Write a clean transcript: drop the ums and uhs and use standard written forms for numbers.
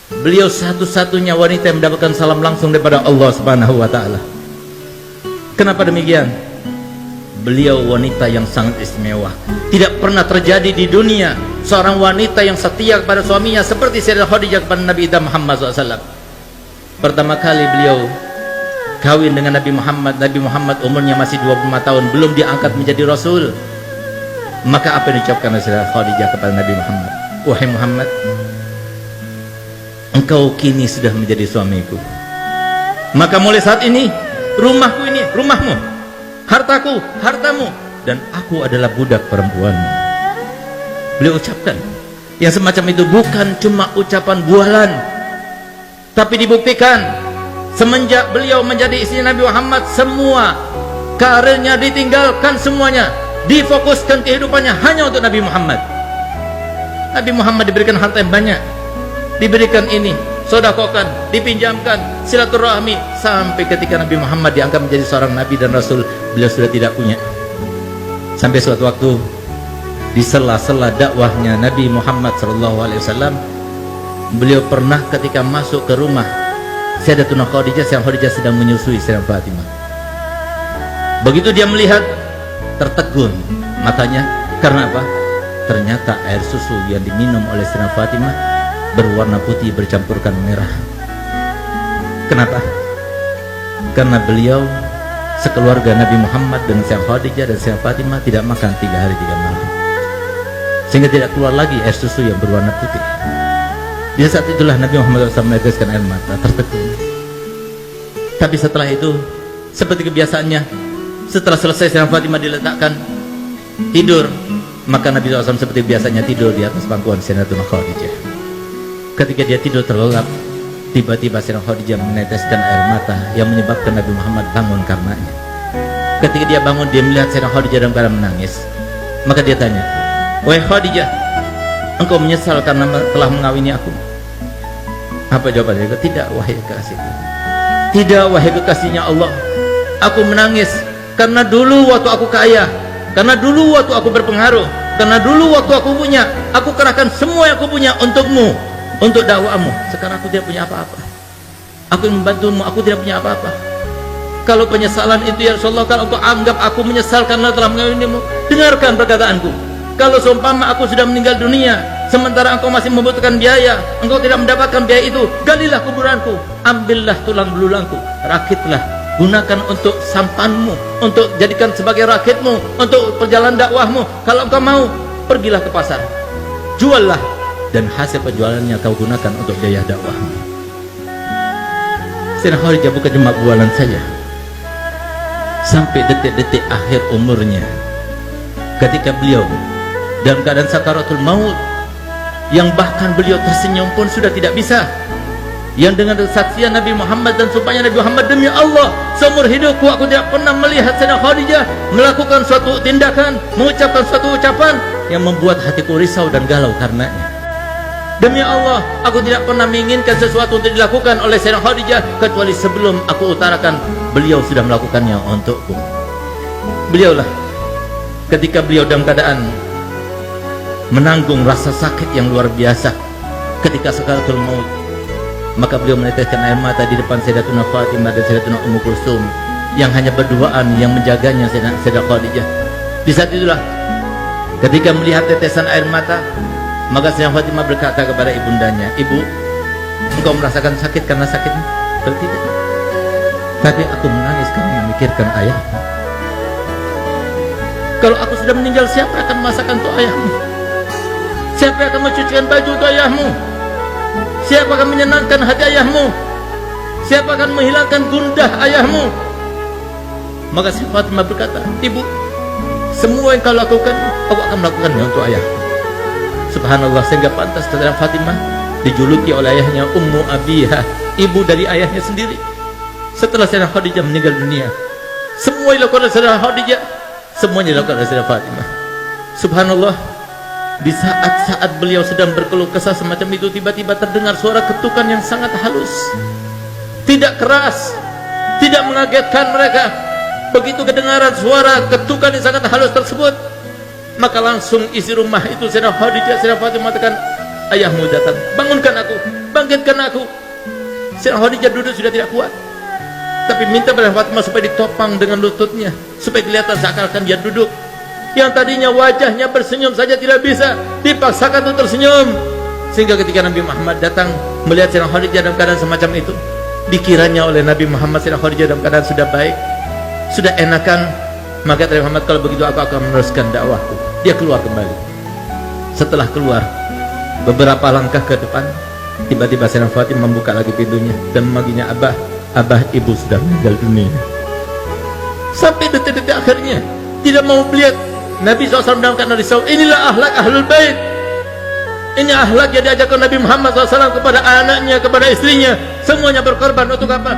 Beliau satu-satunya wanita yang mendapatkan salam langsung daripada Allah Subhanahu wa taala. Kenapa demikian? Beliau wanita yang sangat istimewa. Tidak pernah terjadi di dunia seorang wanita yang setia kepada suaminya seperti Sayyidah Khadijah kepada Nabi Muhammad SAW. Pertama kali beliau kawin dengan Nabi Muhammad. Nabi Muhammad umurnya masih 25 tahun, belum diangkat menjadi Rasul. Maka apa yang diucapkan oleh Sayyidah Khadijah kepada Nabi Muhammad? Wahai Muhammad, engkau kini sudah menjadi suamiku. Maka mulai saat ini, rumahku ini rumahmu, hartaku hartamu, dan aku adalah budak perempuanmu. Beliau ucapkan yang semacam itu bukan cuma ucapan bualan, tapi dibuktikan semenjak beliau menjadi istri Nabi Muhammad, semua karirnya ditinggalkan, semuanya difokuskan kehidupannya hanya untuk Nabi Muhammad. Nabi Muhammad diberikan harta yang banyak, diberikan ini, sodakokan, dipinjamkan, silaturahmi, sampai ketika Nabi Muhammad diangkat menjadi seorang Nabi dan Rasul, beliau sudah tidak punya. Sampai suatu waktu di sela-sela dakwahnya Nabi Muhammad SAW, beliau pernah ketika masuk ke rumah Sayyidatuna Khadijah, Sayyidah Khadijah sedang menyusui Sayyidah Fatimah. Begitu dia melihat, tertegun matanya. Karena apa? Ternyata air susu yang diminum oleh Sayyidah Fatimah berwarna putih bercampurkan merah. Kenapa? Karena beliau sekeluarga Nabi Muhammad dengan Sayyidah Khadijah dan Sayyidah Fatimah tidak makan 3 hari 3 malam, sehingga tidak keluar lagi air susu yang berwarna putih. Di saat itulah Nabi Muhammad SAW meneteskan air mata, tertegun. Tapi setelah itu, seperti kebiasaannya, setelah selesai Sayyidah Fatimah diletakkan tidur, maka Nabi SAW seperti biasanya tidur di atas pangkuan Sayyidatuna Khadijah. Ketika dia tidur terlelap, tiba-tiba Sayyidah Khadijah meneteskan air mata yang menyebabkan Nabi Muhammad bangun karenanya. Ketika dia bangun, dia melihat Sayyidah Khadijah dalam keadaan menangis. Maka dia tanya, "Wahai Khadijah, engkau menyesal karena telah mengawini aku?" Apa jawabannya? "Tidak, wahai kekasihku. Tidak, wahai kekasihnya Allah. Aku menangis karena dulu waktu aku kaya, karena dulu waktu aku berpengaruh, karena dulu waktu aku punya, aku kerahkan semua yang aku punya untukmu, untuk dakwahmu. Sekarang aku tidak punya apa-apa. Aku ingin membantumu, aku tidak punya apa-apa. Kalau penyesalan itu ya Rasulullah, kalau engkau anggap aku menyesal karena telah mengawinimu, dengarkan perkataanku. Kalau seumpama aku sudah meninggal dunia, sementara engkau masih membutuhkan biaya, engkau tidak mendapatkan biaya itu, galilah kuburanku, ambillah tulang belulangku, rakitlah, gunakan untuk sampanmu, untuk jadikan sebagai rakitmu, untuk perjalanan dakwahmu. Kalau engkau mau, pergilah ke pasar, juallah, dan hasil penjualannya kau gunakan untuk biaya dakwahmu." Sayyidah Khadijah bukan cuma bualan saja. Sampai detik-detik akhir umurnya, ketika beliau dalam keadaan sakaratul maut, yang bahkan beliau tersenyum pun sudah tidak bisa, yang dengan kesaksian Nabi Muhammad dan sumpahnya Nabi Muhammad, "Demi Allah, seumur hidupku aku tidak pernah melihat Sayyidah Khadijah melakukan suatu tindakan, mengucapkan suatu ucapan yang membuat hatiku risau dan galau karenanya. Demi Allah, aku tidak pernah menginginkan sesuatu untuk dilakukan oleh Sayyidah Khadijah kecuali sebelum aku utarakan, beliau sudah melakukannya untukku." Beliaulah ketika beliau dalam keadaan menanggung rasa sakit yang luar biasa ketika sakaratul maut, maka beliau meneteskan air mata di depan Sayyidatuna Fatimah dan Sayyidatuna Ummu Kulsum yang hanya berduaan yang menjaganya Sayyidah Khadijah. Di saat itulah ketika melihat tetesan air mata, maka Sayyidah Fatimah berkata kepada ibundanya, "Ibu, engkau merasakan sakit karena sakitmu?" "Tidak, tapi aku menangis karena memikirkan ayahmu. Kalau aku sudah meninggal, siapa akan masakan untuk ayahmu? Siapa akan mencucikan baju untuk ayahmu? Siapa akan menyenangkan hati ayahmu? Siapa akan menghilangkan gundah ayahmu?" Maka Sayyidah Fatimah berkata, "Ibu, semua yang kau lakukan, aku akan melakukannya untuk ayahmu." Subhanallah, sehingga pantas Sayyidah Fatimah dijuluki oleh ayahnya Ummu Abiha, ibu dari ayahnya sendiri. Setelah Sayyidah Khadijah meninggal dunia, semua yang dilakukan oleh Sayyidah Khadijah, semuanya dilakukan oleh Sayyidah Fatimah. Subhanallah, di saat-saat beliau sedang berkeluh kesah semacam itu, tiba-tiba terdengar suara ketukan yang sangat halus, tidak keras, tidak mengagetkan mereka. Begitu kedengaran suara ketukan yang sangat halus tersebut, maka langsung isi rumah itu Sayyidah Khadijah, Sayyidah Fatimah mengatakan, "Ayahmu datang, bangunkan aku, bangkitkan aku. Sayyidah Khadijah duduk sudah tidak kuat, tapi minta pada Fatimah supaya ditopang dengan lututnya, supaya kelihatan seakan-akan dia duduk. Yang tadinya wajahnya bersenyum saja tidak bisa, dipaksakan untuk tersenyum. Sehingga ketika Nabi Muhammad datang melihat Sayyidah Khadijah dalam keadaan semacam itu, dikiranya oleh Nabi Muhammad Sayyidah Khadijah dalam keadaan sudah baik, sudah enakan. Maka Nabi Muhammad, kalau begitu aku akan meneruskan dakwahku. Dia keluar kembali. Setelah keluar beberapa langkah ke depan, tiba-tiba Sayyidah Fatimah membuka lagi pintunya dan memanggilnya, Abah, Abah, ibu sudah meninggal dunia. Sampai detik-detik akhirnya tidak mau melihat Nabi SAW dalam keadaan risau. Inilah akhlak ahlul bait. Ini akhlak yang diajarkan Nabi Muhammad SAW kepada anaknya, kepada istrinya. Semuanya berkorban untuk apa?